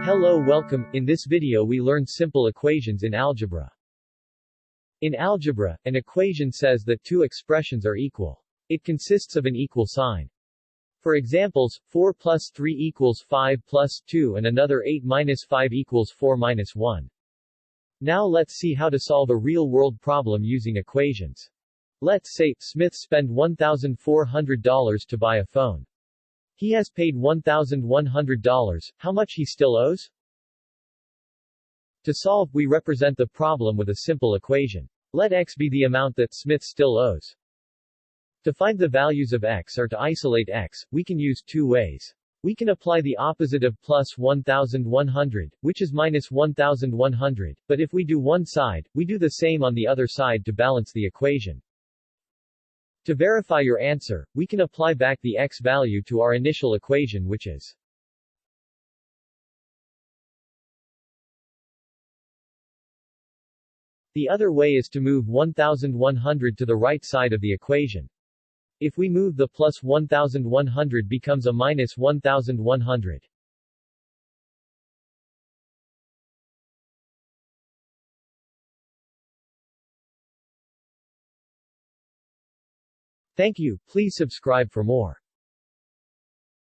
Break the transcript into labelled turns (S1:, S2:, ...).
S1: Hello, welcome. In this video we learn simple equations in algebra. In algebra, an equation says that two expressions are equal. It consists of an equal sign. For examples, 4 plus 3 equals 5 plus 2 and another 8 minus 5 equals 4 minus 1. Now let's see how to solve a real-world problem using equations. Let's say, Smith spent $1,400 to buy a phone. He has paid $1,100, how much he still owes? To solve, we represent the problem with a simple equation. Let x be the amount that Smith still owes. To find the values of x or to isolate x, we can use two ways. We can apply the opposite of plus 1,100, which is minus 1,100, but if we do one side, we do the same on the other side to balance the equation. To verify your answer, we can apply back the x value to our initial equation, which is the other way is to move 1,100 to the right side of the equation. If we move the plus 1,100 becomes a minus 1,100. Thank you, please subscribe for more.